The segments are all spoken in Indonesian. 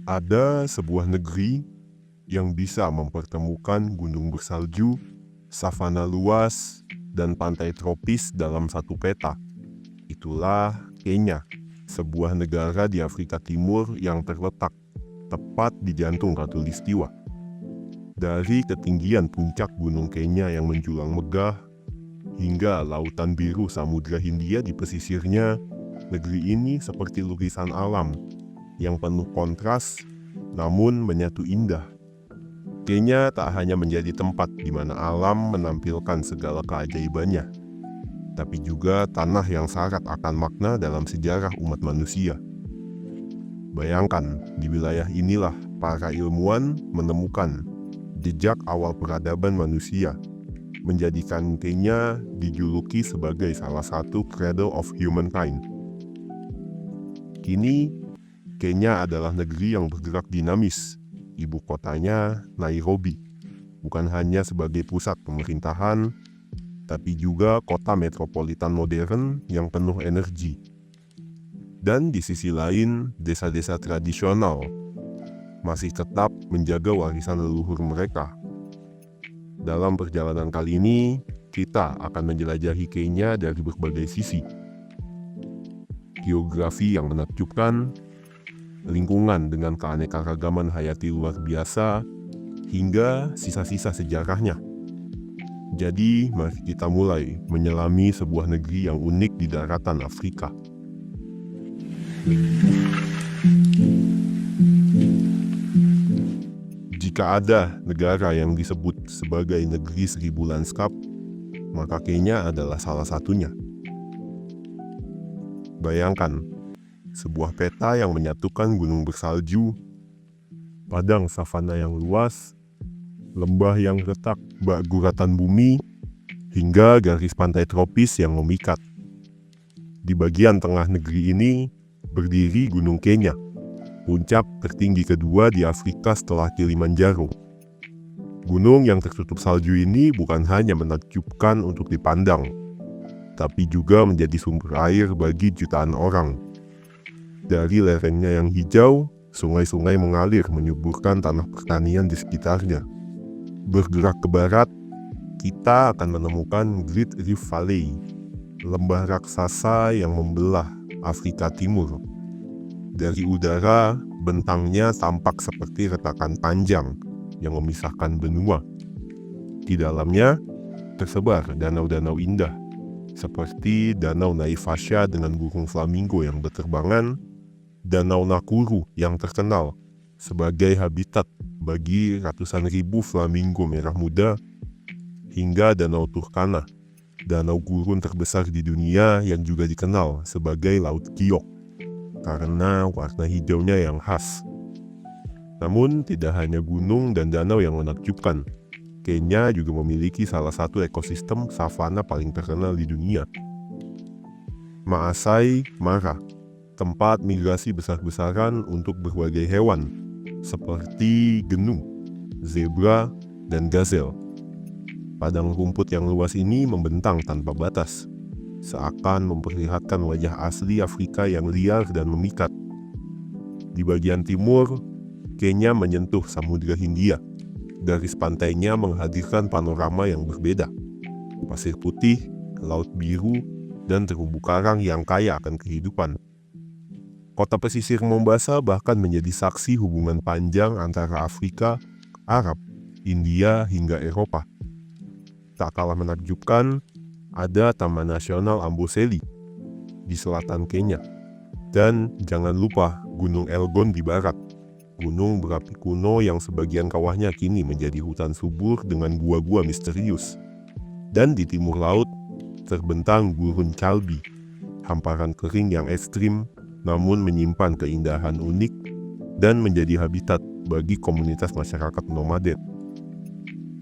Ada sebuah negeri yang bisa mempertemukan gunung bersalju, savana luas, dan pantai tropis dalam satu peta. Itulah Kenya, sebuah negara di Afrika Timur yang terletak tepat di jantung Khatulistiwa. Dari ketinggian puncak gunung Kenya yang menjulang megah, hingga lautan biru Samudra Hindia di pesisirnya, negeri ini seperti lukisan alam yang penuh kontras, namun menyatu indah. Kenya tak hanya menjadi tempat di mana alam menampilkan segala keajaibannya, tapi juga tanah yang syarat akan makna dalam sejarah umat manusia. Bayangkan, di wilayah inilah para ilmuwan menemukan jejak awal peradaban manusia, menjadikan Kenya dijuluki sebagai salah satu cradle of humankind. Kini, Kenya adalah negeri yang bergerak dinamis. Ibu kotanya Nairobi, bukan hanya sebagai pusat pemerintahan, tapi juga kota metropolitan modern yang penuh energi. Dan di sisi lain, desa-desa tradisional masih tetap menjaga warisan leluhur mereka. Dalam perjalanan kali ini, kita akan menjelajahi Kenya dari berbagai sisi. Geografi yang menakjubkan, lingkungan dengan keanekaragaman hayati luar biasa, hingga sisa-sisa sejarahnya. Jadi, mari kita mulai menyelami sebuah negeri yang unik di daratan Afrika. Jika ada negara yang disebut sebagai negeri seribu lanskap, maka Kenya adalah salah satunya. Bayangkan, sebuah peta yang menyatukan gunung bersalju, padang savana yang luas, lembah yang retak bak guratan bumi, hingga garis pantai tropis yang memikat. Di bagian tengah negeri ini berdiri Gunung Kenya, puncak tertinggi kedua di Afrika setelah Kilimanjaro. Gunung yang tertutup salju ini bukan hanya menakjubkan untuk dipandang, tapi juga menjadi sumber air bagi jutaan orang. Dari lerengnya yang hijau, sungai-sungai mengalir menyuburkan tanah pertanian di sekitarnya. Bergerak ke barat, kita akan menemukan Great Rift Valley, lembah raksasa yang membelah Afrika Timur. Dari udara, bentangnya tampak seperti retakan panjang yang memisahkan benua. Di dalamnya tersebar danau-danau indah, seperti Danau Naivasha dengan burung flamingo yang berterbangan, Danau Nakuru yang terkenal sebagai habitat bagi ratusan ribu flamingo merah muda, hingga Danau Turkana, danau gurun terbesar di dunia yang juga dikenal sebagai Laut Giok karena warna hijaunya yang khas. Namun tidak hanya gunung dan danau yang menakjubkan. Kenya juga memiliki salah satu ekosistem savana paling terkenal di dunia, Maasai Mara, tempat migrasi besar-besaran untuk berbagai hewan seperti genu, zebra, dan gazelle. Padang rumput yang luas ini membentang tanpa batas, seakan memperlihatkan wajah asli Afrika yang liar dan memikat. Di bagian timur, Kenya menyentuh Samudra Hindia. Garis pantainya menghadirkan panorama yang berbeda. Pasir putih, laut biru, dan terumbu karang yang kaya akan kehidupan. Kota pesisir Mombasa bahkan menjadi saksi hubungan panjang antara Afrika, Arab, India, hingga Eropa. Tak kalah menakjubkan, ada Taman Nasional Amboseli di selatan Kenya. Dan jangan lupa Gunung Elgon di barat. Gunung berapi kuno yang sebagian kawahnya kini menjadi hutan subur dengan gua-gua misterius. Dan di timur laut terbentang Gurun Calbi, hamparan kering yang ekstrim namun menyimpan keindahan unik dan menjadi habitat bagi komunitas masyarakat nomaden.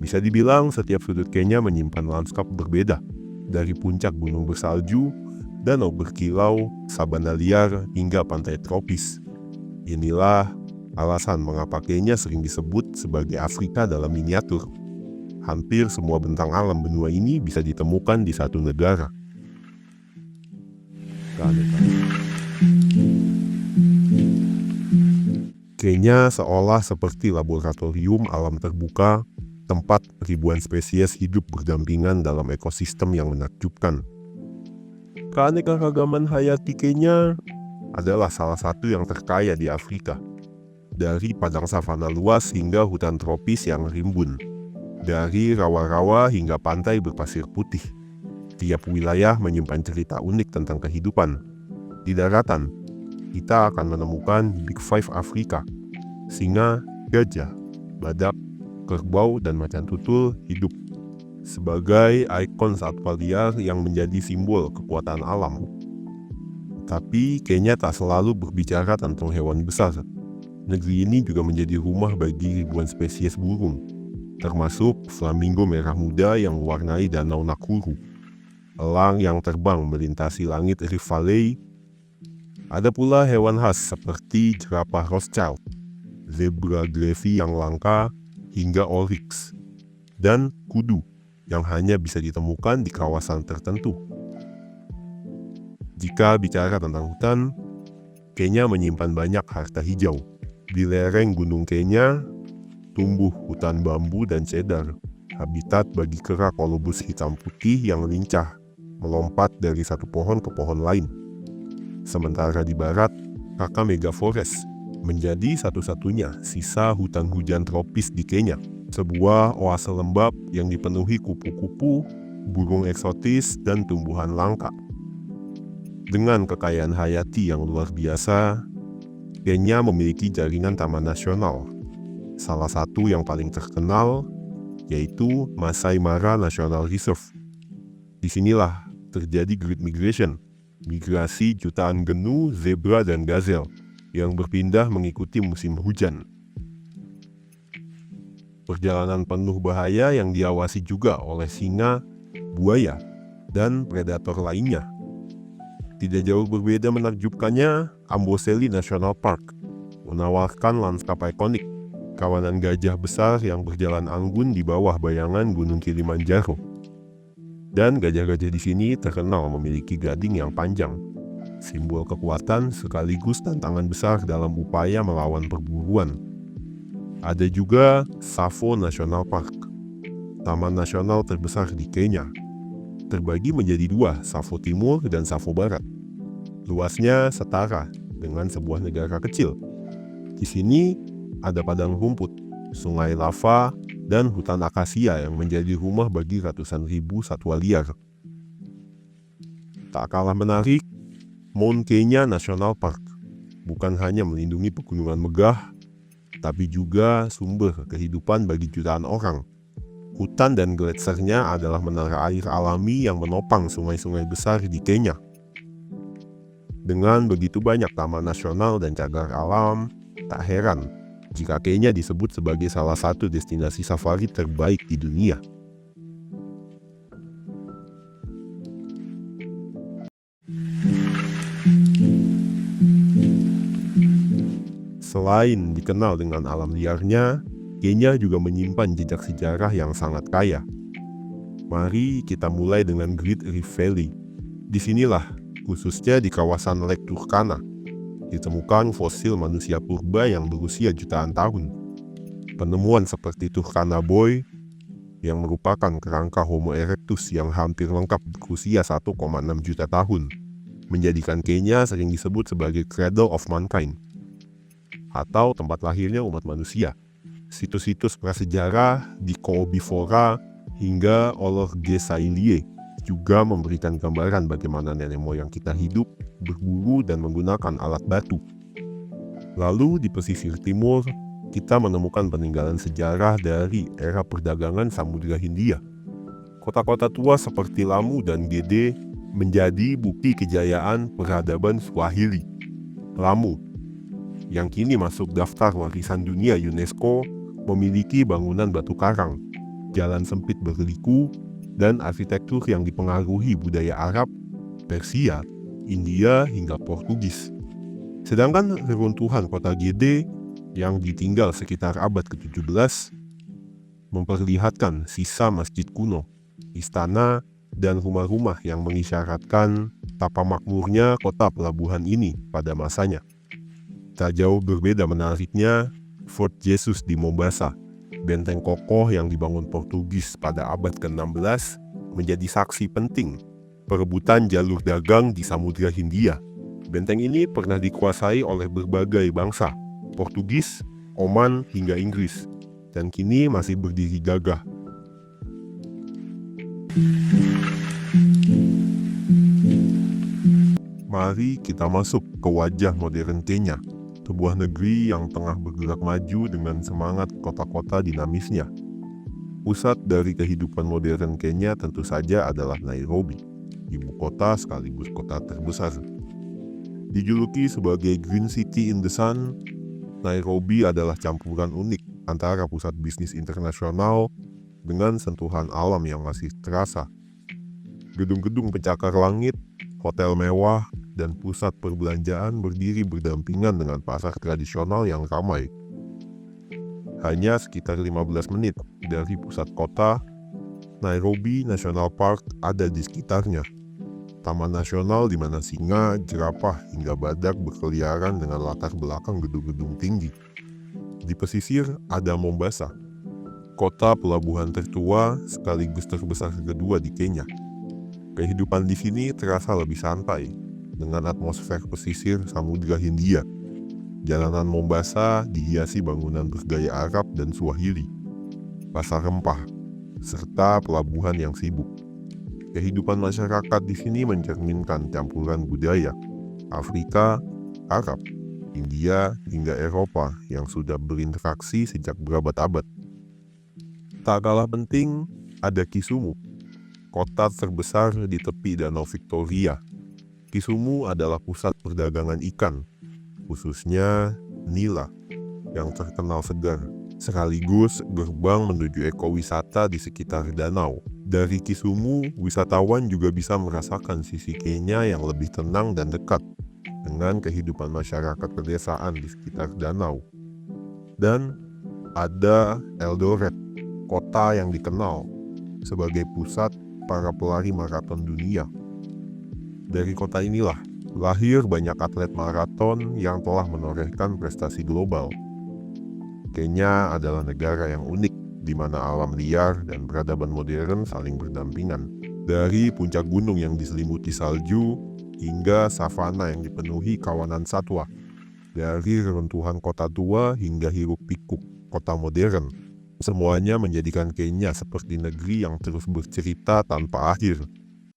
Bisa dibilang setiap sudut Kenya menyimpan lanskap berbeda, dari puncak gunung bersalju, danau berkilau, sabana liar, hingga pantai tropis. Inilah alasan mengapa Kenya sering disebut sebagai Afrika dalam miniatur. Hampir semua bentang alam benua ini bisa ditemukan di satu negara. Kenya seolah seperti laboratorium alam terbuka, tempat ribuan spesies hidup berdampingan dalam ekosistem yang menakjubkan. Keanekaragaman hayati Kenya adalah salah satu yang terkaya di Afrika. Dari padang savana luas hingga hutan tropis yang rimbun. Dari rawa-rawa hingga pantai berpasir putih. Tiap wilayah menyimpan cerita unik tentang kehidupan. Di daratan, kita akan menemukan Big Five Afrika. Singa, gajah, badak, kerbau, dan macan tutul hidup sebagai ikon satwa liar yang menjadi simbol kekuatan alam. Tapi Kenya tak selalu berbicara tentang hewan besar. Negeri ini juga menjadi rumah bagi ribuan spesies burung, termasuk flamingo merah muda yang mewarnai danau Nakuru, elang yang terbang melintasi langit Rift Valley. Ada pula hewan khas seperti jerapah Rothschild, zebra Grevy's yang langka, hingga oryx, dan kudu yang hanya bisa ditemukan di kawasan tertentu. Jika bicara tentang hutan, Kenya menyimpan banyak harta hijau. Di lereng Gunung Kenya, tumbuh hutan bambu dan cedar, habitat bagi kera kolobus hitam putih yang lincah, melompat dari satu pohon ke pohon lain. Sementara di barat, Kakamega Forest menjadi satu-satunya sisa hutan hujan tropis di Kenya. Sebuah oase lembab yang dipenuhi kupu-kupu, burung eksotis, dan tumbuhan langka. Dengan kekayaan hayati yang luar biasa, Kenya memiliki jaringan taman nasional. Salah satu yang paling terkenal yaitu Masai Mara National Reserve. Disinilah terjadi Great Migration, migrasi jutaan genu, zebra, dan gazelle yang berpindah mengikuti musim hujan. Perjalanan penuh bahaya yang diawasi juga oleh singa, buaya, dan predator lainnya. Tidak jauh berbeda menakjubkannya, Amboseli National Park menawarkan lanskap ikonik, kawanan gajah besar yang berjalan anggun di bawah bayangan Gunung Kilimanjaro. Dan gajah-gajah di sini terkenal memiliki gading yang panjang, simbol kekuatan sekaligus tantangan besar dalam upaya melawan perburuan. Ada juga Tsavo National Park, taman nasional terbesar di Kenya. Terbagi menjadi dua, Tsavo Timur dan Tsavo Barat. Luasnya setara dengan sebuah negara kecil. Di sini ada padang rumput, sungai lava, dan hutan akasia yang menjadi rumah bagi ratusan ribu satwa liar. Tak kalah menarik, Mount Kenya National Park bukan hanya melindungi pegunungan megah, tapi juga sumber kehidupan bagi jutaan orang. Hutan dan gletsernya adalah menara air alami yang menopang sungai-sungai besar di Kenya. Dengan begitu banyak taman nasional dan cagar alam, tak heran jika Kenya disebut sebagai salah satu destinasi safari terbaik di dunia. Selain dikenal dengan alam liarnya, Kenya juga menyimpan jejak sejarah yang sangat kaya. Mari kita mulai dengan Great Rift Valley. Disinilah, khususnya di kawasan Lake Turkana, ditemukan fosil manusia purba yang berusia jutaan tahun. Penemuan seperti Turkana Boy, yang merupakan kerangka Homo erectus yang hampir lengkap berusia 1,6 juta tahun, menjadikan Kenya sering disebut sebagai Cradle of Mankind, atau tempat lahirnya umat manusia. Situs-situs prasejarah di Koobifora hingga Olorgesailie juga memberikan gambaran bagaimana nenek moyang kita hidup, berburu, dan menggunakan alat batu. Lalu di pesisir timur, kita menemukan peninggalan sejarah dari era perdagangan Samudra Hindia. Kota-kota tua seperti Lamu dan Gede menjadi bukti kejayaan peradaban Swahili. Lamu, yang kini masuk daftar warisan dunia UNESCO, memiliki bangunan batu karang, jalan sempit berliku, dan arsitektur yang dipengaruhi budaya Arab, Persia, India, hingga Portugis. Sedangkan reruntuhan kota Gede yang ditinggal sekitar abad ke-17 memperlihatkan sisa masjid kuno, istana, dan rumah-rumah yang mengisyaratkan tapa makmurnya kota pelabuhan ini pada masanya. Tak jauh berbeda menariknya, Fort Jesus di Mombasa, benteng kokoh yang dibangun Portugis pada abad ke-16, menjadi saksi penting perebutan jalur dagang di Samudra Hindia. Benteng ini pernah dikuasai oleh berbagai bangsa, Portugis, Oman, hingga Inggris, dan kini masih berdiri gagah. Mari kita masuk ke wajah modern Kenya, sebuah negeri yang tengah bergerak maju dengan semangat kota-kota dinamisnya. Pusat dari kehidupan modern Kenya tentu saja adalah Nairobi, ibu kota sekaligus kota terbesar. Dijuluki sebagai Green City in the Sun, Nairobi adalah campuran unik antara pusat bisnis internasional dengan sentuhan alam yang masih terasa. Gedung-gedung pencakar langit, hotel mewah, dan pusat perbelanjaan berdiri berdampingan dengan pasar tradisional yang ramai. Hanya sekitar 15 menit dari pusat kota, Nairobi National Park ada di sekitarnya. Taman nasional di mana singa, jerapah, hingga badak berkeliaran dengan latar belakang gedung-gedung tinggi. Di pesisir ada Mombasa, kota pelabuhan tertua sekaligus terbesar kedua di Kenya. Kehidupan di sini terasa lebih santai, dengan atmosfer pesisir Samudra Hindia. Jalanan Mombasa dihiasi bangunan bergaya Arab dan Swahili, pasar rempah, serta pelabuhan yang sibuk. Kehidupan masyarakat di sini mencerminkan campuran budaya Afrika, Arab, India, hingga Eropa yang sudah berinteraksi sejak berabad-abad. Tak kalah penting, ada Kisumu, kota terbesar di tepi Danau Victoria. Kisumu adalah pusat perdagangan ikan, khususnya nila, yang terkenal segar, sekaligus gerbang menuju ekowisata di sekitar danau. Dari Kisumu, wisatawan juga bisa merasakan sisi Kenya yang lebih tenang dan dekat dengan kehidupan masyarakat pedesaan di sekitar danau. Dan ada Eldoret, kota yang dikenal sebagai pusat para pelari maraton dunia. Dari kota inilah lahir banyak atlet maraton yang telah menorehkan prestasi global. Kenya adalah negara yang unik, di mana alam liar dan peradaban modern saling berdampingan. Dari puncak gunung yang diselimuti salju, hingga savana yang dipenuhi kawanan satwa. Dari reruntuhan kota tua hingga hiruk-pikuk kota modern. Semuanya menjadikan Kenya seperti negeri yang terus bercerita tanpa akhir.